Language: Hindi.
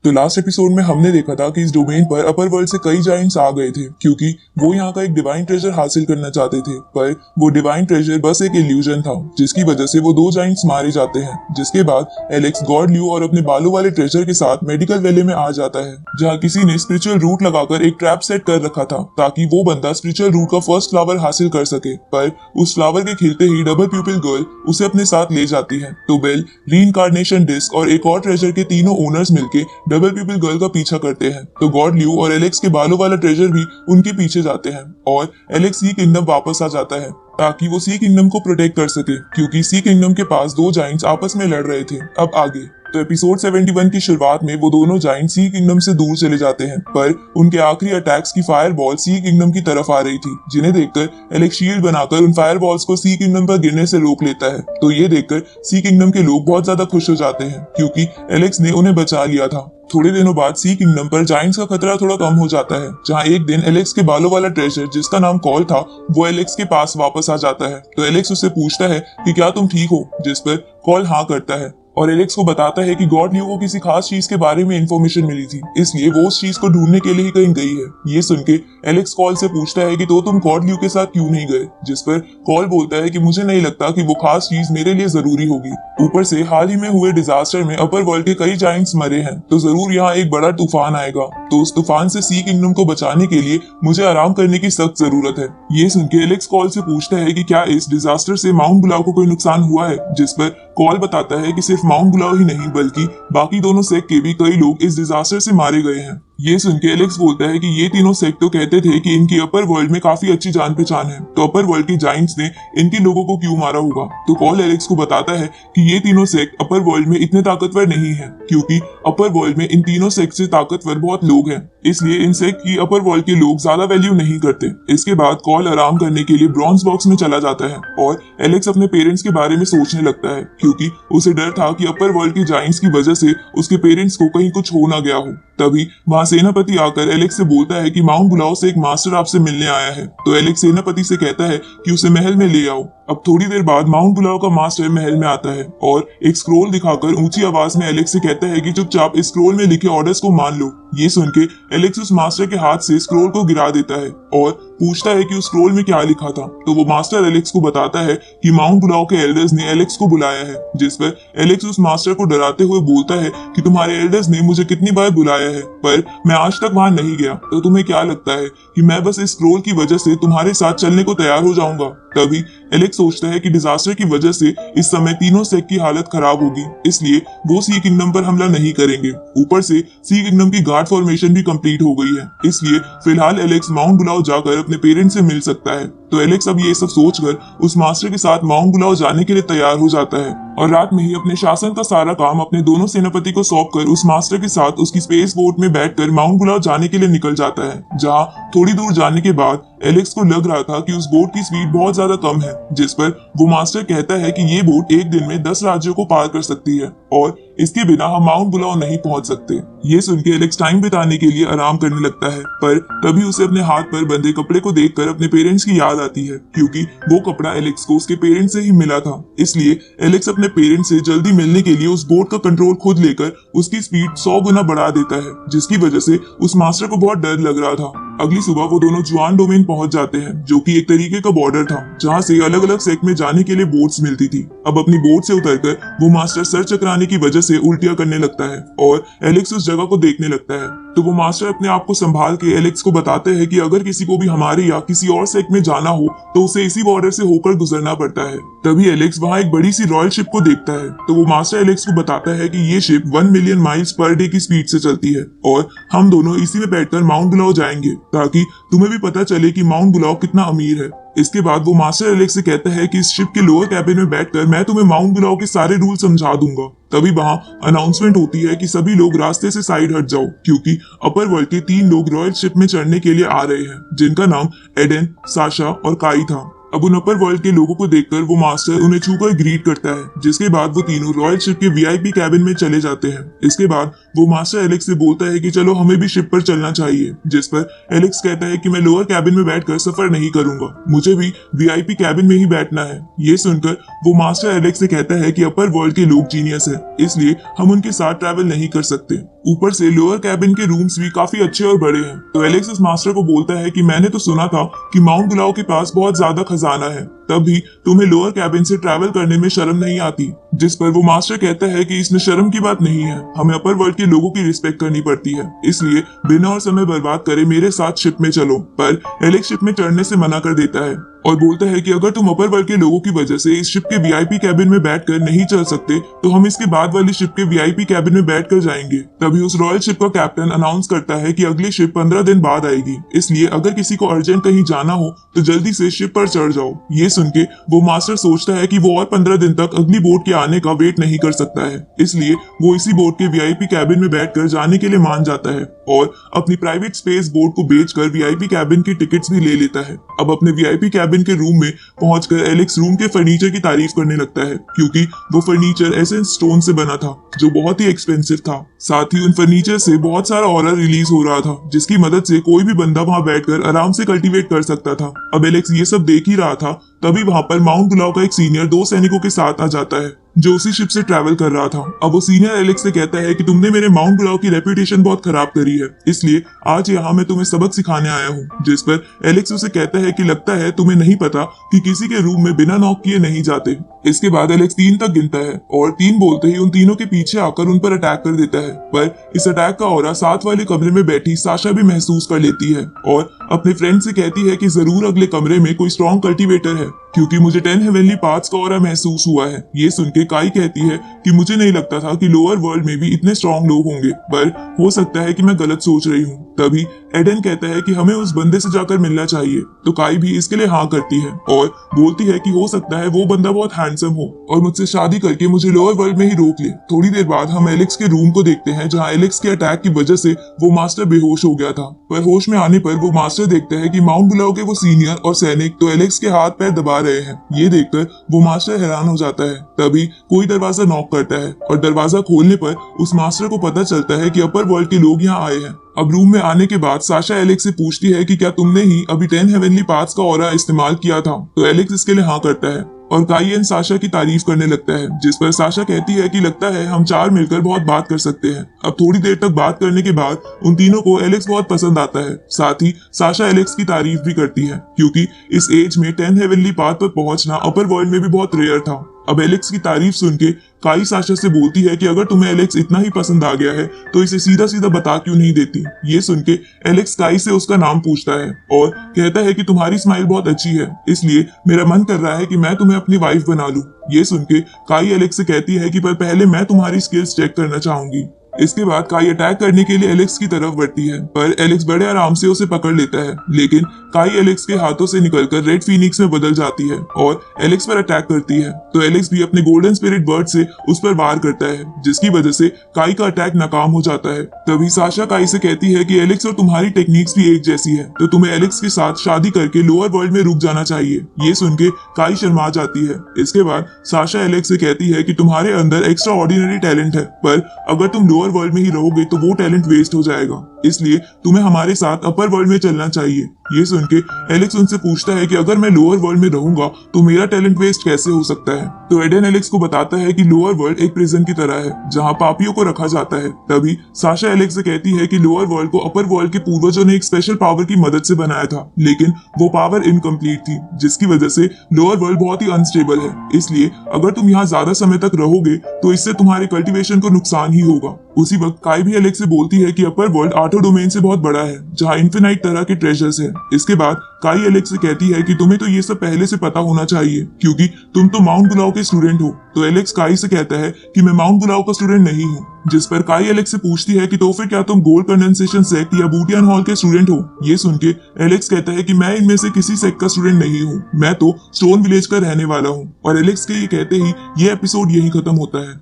तो लास्ट एपिसोड में हमने देखा था कि इस डोमेन पर अपर वर्ल्ड से कई जाइंट्स आ गए थे क्योंकि वो यहाँ का एक डिवाइन ट्रेजर हासिल करना चाहते थे, पर वो डिवाइन ट्रेजर बस एक इल्यूजन था जिसकी वजह से वो दो जाइंट्स मारे जाते हैं। जिसके बाद एलेक्स गॉड ल्यू और अपने बालों वाले ट्रेजर के साथ मेडिकल वैली में आ जाता है, जहाँ किसी ने स्पिरिचुअल रूट लगाकर एक ट्रैप सेट कर रखा था ताकि वो बंदा स्पिरिचुअल रूट का फर्स्ट फ्लावर हासिल कर सके। पर उस फ्लावर के खिलते ही डबल प्यूपिल गर्ल उसे अपने साथ ले जाती है। तो बेल, रीइंकार्नेशन डिस्क और एक और ट्रेजर के तीनों ओनर्स मिलके डबल प्यूपिल गर्ल का पीछा करते हैं। तो गॉड ल्यू और एलेक्स के बालों वाला ट्रेजर भी उनके पीछे जाते हैं और एलेक्स सी किंगडम वापस आ जाता है ताकि वो सी किंगडम को प्रोटेक्ट कर सके, क्योंकि सी किंगडम के पास दो जाइंट्स आपस में लड़ रहे थे। अब आगे तो एपिसोड 71 की शुरुआत में वो दोनों जाइंट सी किंगडम से दूर चले जाते हैं, पर उनके आखिरी अटैक्स की फायर बॉल सी किंगडम की तरफ आ रही थी, जिन्हें देखकर एलेक्स शील्ड बनाकर उन फायर बॉल्स को सी किंगडम पर गिरने से रोक लेता है। तो ये देखकर सी किंगडम के लोग बहुत ज्यादा खुश हो जाते हैं क्योंकि एलेक्स ने उन्हें बचा लिया था। थोड़े दिनों बाद सी किंगडम पर जाइंट्स का खतरा थोड़ा कम हो जाता है, जहां एक दिन एलेक्स के बालों वाला ट्रेजर जिसका नाम कॉल था वो एलेक्स के पास वापस आ जाता है। तो एलेक्स उससे पूछता है कि क्या तुम ठीक हो, जिस पर कॉल हाँ करता है और एलेक्स को बताता है कि गॉड ल्यू को किसी खास चीज के बारे में इंफॉर्मेशन मिली थी, इसलिए वो उस चीज को ढूंढने के लिए ही कहीं गई है। ये सुन के एलेक्स कॉल से पूछता है कि तो तुम गॉड ल्यू के साथ क्यों नहीं गए, जिस पर कॉल बोलता है कि मुझे नहीं लगता कि वो खास चीज मेरे लिए जरूरी होगी। ऊपर से हाल ही में हुए डिजास्टर में अपर वर्ल्ड के कई जाइंट्स मरे हैं, तो जरूर यहाँ एक बड़ा तूफान आएगा, तो उस तूफान से सी किंगडम को बचाने के लिए मुझे आराम करने की सख्त जरूरत है। ये सुन के एलेक्स कॉल से पूछता है कि क्या इस डिजास्टर से माउंट बुलाव को कोई नुकसान हुआ है, जिस पर कॉल बताता है कि सिर्फ माउंट बुलाव ही नहीं बल्कि बाकी दोनों सेक्ट के भी कई लोग इस डिजास्टर से मारे गए हैं। ये सुन के एलेक्स बोलता है कि ये तीनों सेक्ट तो कहते थे कि इनकी अपर वर्ल्ड में काफी अच्छी जान पहचान है, तो अपर वर्ल्ड के जाइंट्स ने इनके लोगों को क्यों मारा होगा। तो कॉल एलेक्स को बताता है कि ये तीनों सेक्ट अपर वर्ल्ड में इतने ताकतवर नहीं है, क्योंकि अपर वर्ल्ड में इन तीनों सेक्ट से ताकतवर बहुत लोग हैं, इसलिए इन सेक्ट की अपर वर्ल्ड के लोग ज्यादा वैल्यू नहीं करते। इसके बाद कॉल आराम करने के लिए ब्रॉन्ज बॉक्स में चला जाता है और एलेक्स अपने पेरेंट्स के बारे में सोचने लगता है, क्योंकि उसे डर था कि अपर वर्ल्ड के जाइंट्स की वजह से उसके पेरेंट्स को कहीं कुछ हो ना गया हो। तभी वहां सेनापति आकर एलेक्स से बोलता है कि माउंट बुलाओ से एक मास्टर आपसे मिलने आया है। तो एलेक्स सेनापति से कहता है कि उसे महल में ले आओ। अब थोड़ी देर बाद माउंट बुलाओ का मास्टर महल में आता है और एक स्क्रोल दिखाकर ऊंची आवाज में एलेक्स से कहता है कि चुपचाप इस स्क्रोल में लिखे ऑर्डर्स को मान लो। ये सुन के एलेक्स उस मास्टर के हाथ से स्क्रोल को गिरा देता है और पूछता है कि उस स्क्रोल में क्या लिखा था। तो वो मास्टर एलेक्स को बताता है कि माउंट बुलाओ के एल्डर्स ने एलेक्स को बुलाया है, जिस पर एलेक्स उस मास्टर को डराते हुए बोलता है कि तुम्हारे एल्डर्स ने मुझे कितनी बार बुलाया है, पर मैं आज तक वहां नहीं गया, तो तुम्हें क्या लगता है कि मैं बस इस स्क्रोल की वजह से तुम्हारे साथ चलने को तैयार हो जाऊंगा। तभी एलेक्स सोचता है कि डिजास्टर की वजह से इस समय तीनों सेक्ट की हालत खराब होगी, इसलिए वो सी किंगडम पर हमला नहीं करेंगे। ऊपर से सी किंगडम की गार्ड फॉर्मेशन भी कंप्लीट हो गई है, इसलिए फिलहाल एलेक्स माउंट बुलाओ जाकर अपने पेरेंट्स से मिल सकता है। तो एलेक्स अब ये सब सोचकर उस मास्टर के साथ माउंट बुलाओ जाने के लिए तैयार हो जाता है और रात में ही अपने शासन का सारा काम अपने दोनों सेनापति को सौंपकर उस मास्टर के साथ उसकी स्पेस बोट में बैठकर माउंट बुलाओ जाने के लिए निकल जाता है। जहां थोड़ी दूर जाने के बाद एलेक्स को लग रहा था कि उस बोट की स्पीड बहुत ज्यादा कम है, जिस पर वो मास्टर कहता है कि ये बोट एक दिन में 10 राज्यों को पार कर सकती है और इसके बिना हम माउंट बुलाओ नहीं पहुंच सकते। ये सुन के एलेक्स टाइम बिताने के लिए आराम करने लगता है, पर तभी उसे अपने हाथ पर बंधे कपड़े को देखकर अपने पेरेंट्स की याद आती है, क्योंकि वो कपड़ा एलेक्स को उसके पेरेंट्स से ही मिला था। इसलिए एलेक्स अपने पेरेंट्स से जल्दी मिलने के लिए उस बोट का कंट्रोल खुद लेकर उसकी स्पीड 100 गुना बढ़ा देता है, जिसकी वजह से उस मास्टर को बहुत डर लग रहा था। अगली सुबह वो दोनों जुआन डोमेन पहुंच जाते हैं, जो कि एक तरीके का बॉर्डर था जहां से अलग अलग सेक्ट में जाने के लिए बोट्स मिलती थी। अब अपनी बोट से उतरकर वो मास्टर सर चकराने की वजह से उल्टियां करने लगता है और एलेक्स उस जगह को देखने लगता है। तो वो मास्टर अपने आप को संभाल के एलेक्स को बताते हैं कि अगर किसी को भी हमारे या किसी और सेक्ट में जाना हो तो उसे इसी बॉर्डर से होकर गुजरना पड़ता है। तभी एलेक्स वहां एक बड़ी सी रॉयल शिप को देखता है, तो वो मास्टर एलेक्स को बताता है कि ये ship 1 million miles per day की स्पीड से चलती है और हम दोनों इसी में बैठकर माउंट बुलाओ जाएंगे, ताकि तुम्हें भी पता चले कि माउंट बुलाओ कितना अमीर है। इसके बाद वो मास्टर एलेक्स से कहता है कि इस शिप के लोअर कैबिन में बैठकर मैं तुम्हें माउंट बुलाओ के सारे रूल समझा दूंगा। तभी वहां अनाउंसमेंट होती है कि सभी लोग रास्ते से साइड हट जाओ, क्योंकि अपर वर्ल्ड के 3 लोग रॉयल शिप में चढ़ने के लिए आ रहे हैं, जिनका नाम एडन, साशा और काई था। अब उन अपर वर्ल्ड के लोगों को देखकर वो मास्टर उन्हें छूकर ग्रीट करता है, जिसके बाद वो तीनों रॉयल शिप के वीआईपी कैबिन में चले जाते हैं। इसके बाद वो मास्टर एलेक्स से बोलता है कि चलो हमें भी शिप पर चलना चाहिए, जिस पर एलेक्स कहता है कि मैं लोअर कैबिन में बैठकर सफर नहीं करूंगा, मुझे भी वीआईपी कैबिन में ही बैठना है। ये सुनकर वो मास्टर एलेक्स से कहता है कि अपर वर्ल्ड के लोग जीनियस है, इसलिए हम उनके साथ ट्रैवल नहीं कर सकते। ऊपर से लोअर कैबिन के रूम्स भी काफी अच्छे और बड़े हैं। तो एलेक्स इस मास्टर को बोलता है कि मैंने तो सुना था कि माउंट गुलाव के पास बहुत ज्यादा खजाना है, तब भी तुम्हें लोअर कैबिन से ट्रैवल करने में शर्म नहीं आती। जिस पर वो मास्टर कहता है कि इसमें शर्म की बात नहीं है, हमें अपर वर्ल्ड के लोगों की रिस्पेक्ट करनी पड़ती है, इसलिए बिना और समय बर्बाद करे मेरे साथ शिप में चलो। पर एलेक्स शिप में चढ़ने से मना कर देता है और बोलता है कि अगर तुम अपर वर्ल्ड के लोगों की वजह से इस शिप के वीआईपी कैबिन में बैठकर नहीं चल सकते तो हम इसके बाद वाली शिप के वीआईपी कैबिन में बैठकर जाएंगे। तभी उस रॉयल शिप का कैप्टन अनाउंस करता है कि अगली शिप 15 दिन बाद आएगी, इसलिए अगर किसी को अर्जेंट कहीं जाना हो तो जल्दी से शिप पर चढ़ जाओ। ये सुन के वो मास्टर सोचता है कि वो और 15 दिन तक अगली बोट के आने का वेट नहीं कर सकता है, इसलिए वो इसी बोट के वीआईपी कैबिन में बैठकर जाने के लिए मान जाता है और अपनी प्राइवेट स्पेस बोट को बेचकर वीआईपी कैबिन की टिकट्स भी ले लेता है। अब अपने वीआईपी कैबिन के रूम में पहुंचकर एलेक्स रूम के फर्नीचर की तारीफ करने लगता है, क्योंकि वो फर्नीचर एसेंस स्टोन से बना था जो बहुत ही एक्सपेंसिव था। साथ ही उन फर्नीचर से बहुत सारा ऑरा रिलीज हो रहा था, जिसकी मदद से कोई भी बंदा वहां बैठकर आराम से कल्टीवेट कर सकता था। अब एलेक्स ये सब देख ही रहा था, तभी वहां पर माउंट गुलाव का एक सीनियर 2 सैनिकों के साथ आ जाता है जो उसी शिप से ट्रैवल कर रहा था। अब वो सीनियर एलेक्स से कहता है कि तुमने मेरे माउंट गुलाव की रेपुटेशन बहुत खराब करी है, इसलिए आज यहाँ मैं तुम्हें सबक सिखाने आया हूँ। जिस पर एलेक्स उसे कहता है कि लगता है तुम्हें नहीं पता कि किसी के रूम में बिना नॉक किए नहीं जाते। इसके बाद एलेक्स 3 तक गिनता है और 3 बोलते ही उन तीनों के पीछे आकर उन पर अटैक कर देता है। पर इस अटैक का ऑरा साथ वाले कमरे में बैठी साशा भी महसूस कर लेती है और अपने फ्रेंड से कहती है कि जरूर अगले कमरे में कोई स्ट्रॉन्ग कल्टीवेटर है, क्योंकि मुझे 10 हेवनली पाथ्स का ऑरा महसूस हुआ है। ये सुन के काई कहती है कि मुझे नहीं लगता था कि लोअर वर्ल्ड में भी इतने स्ट्रॉन्ग लोग होंगे, पर हो सकता है कि मैं गलत सोच रही हूँ। तभी एडन कहता है कि हमें उस बंदे से जाकर मिलना चाहिए, तो काई भी इसके लिए हाँ करती है और बोलती है कि हो सकता है वो बंदा बहुत हैंडसम हो और मुझसे शादी करके मुझे लोअर वर्ल्ड में ही रोक ले। थोड़ी देर बाद हम एलेक्स के रूम को देखते हैं, जहाँ एलेक्स के अटैक की वजह से वो मास्टर बेहोश हो गया था। पर होश में आने पर वो मास्टर देखता है कि माउंट गुलाव के वो सीनियर और सैनिक तो एलेक्स के हाथ पैर दबा रहे हैं। ये देखकर वो मास्टर हैरान हो जाता है। तभी कोई दरवाजा नॉक करता है और दरवाजा खोलने पर उस मास्टर को पता चलता है कि अपर वर्ल्ड के लोग यहाँ आए हैं। अब रूम में आने के बाद साशा एलेक्स से पूछती है कि क्या तुमने ही अभी 10 हेवनली पाथ्स का ऑरा इस्तेमाल किया था, तो एलेक्स इसके लिए हाँ करता है और काइयन साशा की तारीफ करने लगता है, जिस पर साशा कहती है कि लगता है हम 4 मिलकर बहुत बात कर सकते हैं। अब थोड़ी देर तक बात करने के बाद उन तीनों को एलेक्स बहुत पसंद आता है। साथ ही साशा एलेक्स की तारीफ भी करती है, क्योंकि इस एज में 10 हेवनली पाथ पर पहुंचना अपर वर्ल्ड में भी बहुत रेयर था। अब एलेक्स की तारीफ सुन के काई साशा से बोलती है कि अगर तुम्हें एलेक्स इतना ही पसंद आ गया है तो इसे सीधा सीधा बता क्यों नहीं देती। ये सुन के एलेक्स काई से उसका नाम पूछता है और कहता है कि तुम्हारी स्माइल बहुत अच्छी है, इसलिए मेरा मन कर रहा है कि मैं तुम्हें अपनी वाइफ बना लूं। ये सुन के काई एलेक्स से कहती है कि पर पहले मैं तुम्हारी स्किल्स चेक करना चाहूंगी। इसके बाद काई अटैक करने के लिए एलेक्स की तरफ बढ़ती है, पर एलेक्स बड़े आराम से उसे पकड़ लेता है, लेकिन काई एलेक्स के हाथों से निकलकर रेड फीनिक्स में बदल जाती है और एलेक्स पर अटैक करती है। तो एलेक्स भी अपने गोल्डन स्पिरिट बर्ड से उस पर वार करता है, जिसकी वजह से काई का अटैक नाकाम हो जाता है। तभी साशा काई से कहती है कि एलेक्स और तुम्हारी टेक्निक्स भी एक जैसी है, तो तुम्हें एलेक्स के साथ शादी करके लोअर वर्ल्ड में रुक जाना चाहिए। ये सुन के काई शर्मा जाती है। इसके बाद साशा एलेक्स से कहती है कि तुम्हारे अंदर एक्स्ट्रा ऑर्डिनरी टैलेंट है, पर अगर तुम लोअर वर्ल्ड में ही रहोगे तो वो टैलेंट वेस्ट हो जाएगा, इसलिए तुम्हें हमारे साथ अपर वर्ल्ड में चलना चाहिए। ये सुन के एलेक्स उनसे पूछता है कि अगर मैं लोअर वर्ल्ड में रहूंगा तो मेरा टैलेंट वेस्ट कैसे हो सकता है। तो एडन एलेक्स को बताता है कि लोअर वर्ल्ड एक प्रिजन की तरह है जहां पापियों को रखा जाता है। तभी साशा एलेक्स से कहती है कि लोअर वर्ल्ड को अपर वर्ल्ड के पूर्वजों ने एक स्पेशल पावर की मदद से बनाया था, लेकिन वो पावर इनकम्प्लीट थी, जिसकी वजह से लोअर वर्ल्ड बहुत ही अनस्टेबल है। इसलिए अगर तुम यहाँ ज्यादा समय तक रहोगे तो इससे तुम्हारे कल्टीवेशन को नुकसान ही होगा। उसी वक्त काई भी एलेक्स से बोलती है कि अपर वर्ल्ड 8 डोमेन से बहुत बड़ा है, जहाँ इन्फिनाइट तरह के ट्रेजर्स है। इसके बाद काई एलेक्स से कहती है कि तुम्हें तो ये सब पहले से पता होना चाहिए, क्योंकि तुम तो माउंट गुलाव के स्टूडेंट हो। तो एलेक्स काई से कहता है कि मैं माउंट गुलाव का स्टूडेंट नहीं हूँ, जिस पर काई एलेक्स से पूछती है कि तो फिर क्या तुम गोल्ड कंडेंसेशन सेक्ट या बूटियन हॉल के स्टूडेंट हो। ये सुन के एलेक्स कहता है कि मैं इनमें से किसी सेक्ट का स्टूडेंट नहीं हूँ, मैं तो स्टोन विलेज का रहने वाला हूँ। और एलेक्स के ये कहते ही ये एपिसोड यही खत्म होता है।